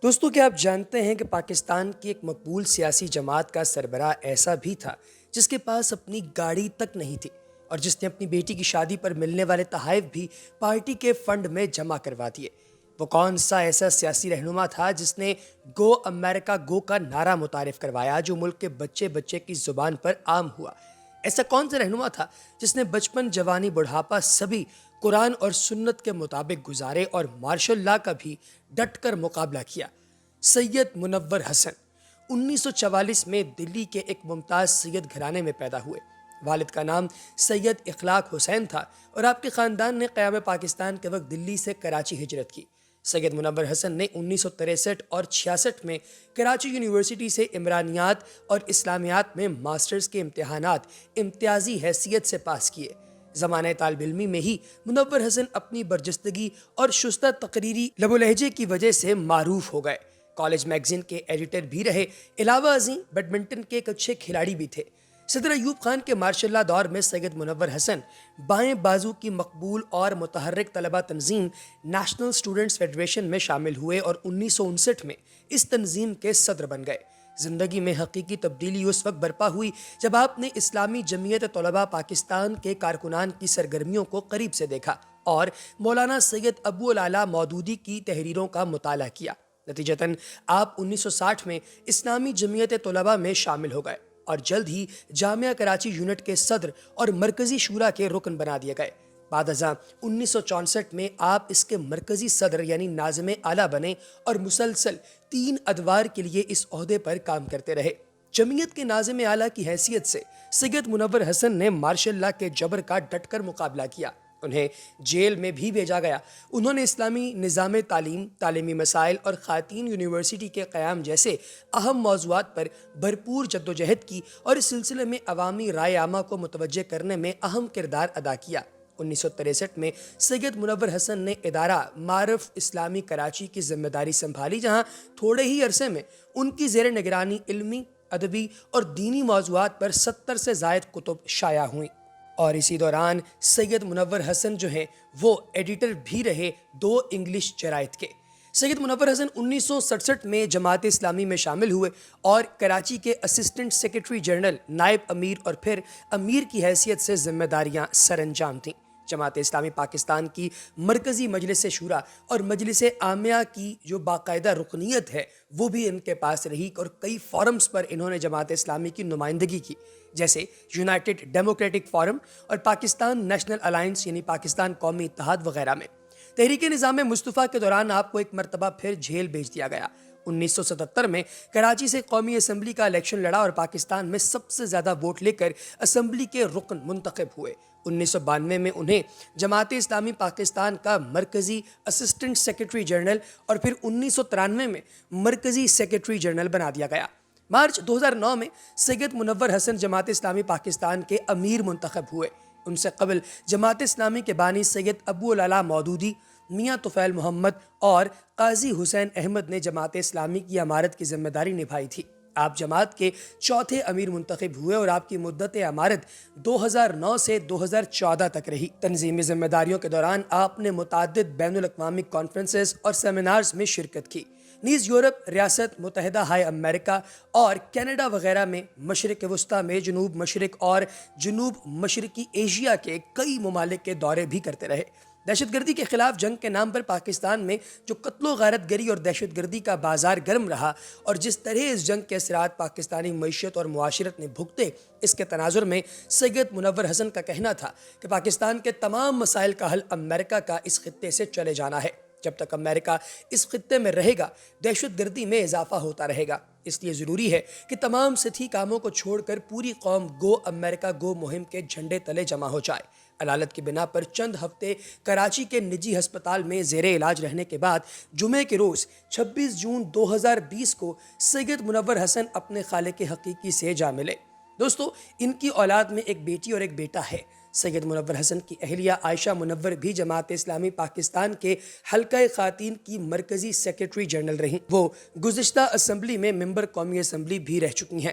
دوستوں کیا آپ جانتے ہیں کہ پاکستان کی ایک مقبول سیاسی جماعت کا سربراہ ایسا بھی تھا جس کے پاس اپنی گاڑی تک نہیں تھی اور جس نے اپنی بیٹی کی شادی پر ملنے والے تحائف بھی پارٹی کے فنڈ میں جمع کروا دیے؟ وہ کون سا ایسا سیاسی رہنما تھا جس نے گو امریکہ گو کا نعرہ متعارف کروایا جو ملک کے بچے بچے کی زبان پر عام ہوا؟ ایسا کون سا رہنما تھا جس نے بچپن جوانی بڑھاپا سبھی قرآن اور سنت کے مطابق گزارے اور مارشل لاء کا بھی ڈٹ کر مقابلہ کیا؟ سید منور حسن 1944 میں دلی کے ایک ممتاز سید گھرانے میں پیدا ہوئے۔ والد کا نام سید اخلاق حسین تھا اور آپ کے خاندان نے قیام پاکستان کے وقت دلی سے کراچی ہجرت کی۔ سید منور حسن نے 1963 اور 66 میں کراچی یونیورسٹی سے عمرانیات اور اسلامیات میں ماسٹرز کے امتحانات امتیازی حیثیت سے پاس کیے۔ زمانہ طالب علمی میں ہی منور حسن اپنی برجستگی اور شستہ تقریری لب و لہجے کی وجہ سے معروف ہو گئے۔ کالج میگزین کے ایڈیٹر بھی رہے، علاوہ ازیں بیڈمنٹن کے ایک اچھے کھلاڑی بھی تھے۔ صدر ایوب خان کے مارشل لاء دور میں سید منور حسن بائیں بازو کی مقبول اور متحرک طلبہ تنظیم نیشنل اسٹوڈنٹس فیڈریشن میں شامل ہوئے اور 1959 میں اس تنظیم کے صدر بن گئے۔ زندگی میں حقیقی تبدیلی اس وقت برپا ہوئی جب آپ نے اسلامی جمعیت طلباء پاکستان کے کارکنان کی سرگرمیوں کو قریب سے دیکھا اور مولانا سید ابو العلا مودودی کی تحریروں کا مطالعہ کیا۔ نتیجتاً آپ 1960 میں اسلامی جمعیت طلباء میں شامل ہو گئے اور جلد ہی جامعہ کراچی یونٹ کے صدر اور مرکزی شورا کے رکن بنا دیے گئے۔ بعد ازاں 1964 میں آپ اس کے مرکزی صدر یعنی ناظم اعلیٰ بنے اور مسلسل 3 ادوار کے لیے اس عہدے پر کام کرتے رہے۔ جمعیت کے ناظم اعلیٰ کی حیثیت سے سید منور حسن نے مارشل لاء کے جبر کا ڈٹ کر مقابلہ کیا۔ انہیں جیل میں بھی بھیجا گیا۔ انہوں نے اسلامی نظام تعلیم، تعلیمی مسائل اور خواتین یونیورسٹی کے قیام جیسے اہم موضوعات پر بھرپور جدوجہد کی اور اس سلسلے میں عوامی رائے عامہ کو متوجہ کرنے میں اہم کردار ادا کیا۔ 1963 میں سید منور حسن نے ادارہ معرف اسلامی کراچی کی ذمہ داری سنبھالی، جہاں تھوڑے ہی عرصے میں ان کی زیر نگرانی علمی، ادبی اور دینی موضوعات پر 70 سے زائد کتب شائع ہوئیں۔ اور اسی دوران سید منور حسن جو ہیں وہ ایڈیٹر بھی رہے 2 انگلش جرائد کے۔ سید منور حسن 1967 میں جماعت اسلامی میں شامل ہوئے اور کراچی کے اسسٹنٹ سیکرٹری جنرل، نائب امیر اور پھر امیر کی حیثیت سے ذمہ داریاں سر انجام تھیں۔ جماعت اسلامی پاکستان کی مرکزی مجلس شورا اور مجلس عامیہ کی جو باقاعدہ رکنیت ہے وہ بھی ان کے پاس رہی اور کئی فورمز پر انہوں نے جماعت اسلامی کی نمائندگی کی، جیسے یونائٹڈ ڈیموکریٹک فورم اور پاکستان نیشنل الائنس یعنی پاکستان قومی اتحاد وغیرہ میں۔ تحریک نظام مصطفیٰ کے دوران آپ کو ایک مرتبہ پھر جیل بھیج دیا گیا۔ 1977 میں کراچی سے قومی اسمبلی کا الیکشن لڑا اور پاکستان میں سب سے زیادہ ووٹ لے کر اسمبلی کے رکن منتخب ہوئے۔ 1992 میں انہیں جماعت اسلامی پاکستان کا مرکزی اسسٹنٹ سیکرٹری جنرل اور پھر 1993 میں مرکزی سیکرٹری جنرل بنا دیا گیا۔ مارچ 2009 میں سید منور حسن جماعت اسلامی پاکستان کے امیر منتخب ہوئے۔ ان سے قبل جماعت اسلامی کے بانی سید ابو العلا مودودی، میاں طفیل محمد اور قاضی حسین احمد نے جماعت اسلامی کی امارت کی ذمہ داری نبھائی تھی۔ آپ جماعت کے 4تھے امیر منتخب ہوئے اور آپ کی مدت امارت 2009 سے 2014 تک رہی۔ تنظیمی ذمہ داریوں کے دوران آپ نے متعدد بین الاقوامی کانفرنسز اور سیمینارز میں شرکت کی، نیز یورپ، ریاست متحدہ ہائے امریکہ اور کینیڈا وغیرہ میں، مشرق وسطیٰ میں، جنوب مشرق اور جنوب مشرقی ایشیا کے کئی ممالک کے دورے بھی کرتے رہے۔ دہشت گردی کے خلاف جنگ کے نام پر پاکستان میں جو قتل و غارت گری اور دہشت گردی کا بازار گرم رہا اور جس طرح اس جنگ کے اثرات پاکستانی معیشت اور معاشرت نے بھگتے، اس کے تناظر میں سید منور حسن کا کہنا تھا کہ پاکستان کے تمام مسائل کا حل امریکہ کا اس خطے سے چلے جانا ہے۔ جب تک امریکہ اس خطے میں رہے گا دہشت گردی میں اضافہ ہوتا رہے گا، اس لیے ضروری ہے کہ تمام سطحی کاموں کو چھوڑ کر پوری قوم گو امریکہ گو مہم کے جھنڈے تلے جمع ہو جائے۔ علالت کی بنا پر چند ہفتے کراچی کے نجی ہسپتال میں زیر علاج رہنے کے بعد جمعے کے روز 26 جون 2020 کو سید منور حسن اپنے خالق حقیقی سے جا ملے۔ دوستو، ان کی اولاد میں ایک بیٹی اور ایک بیٹا ہے۔ سید منور حسن کی اہلیہ عائشہ منور بھی جماعت اسلامی پاکستان کے حلقہ خواتین کی مرکزی سیکرٹری جنرل رہیں۔ وہ گزشتہ اسمبلی میں ممبر قومی اسمبلی بھی رہ چکی ہیں۔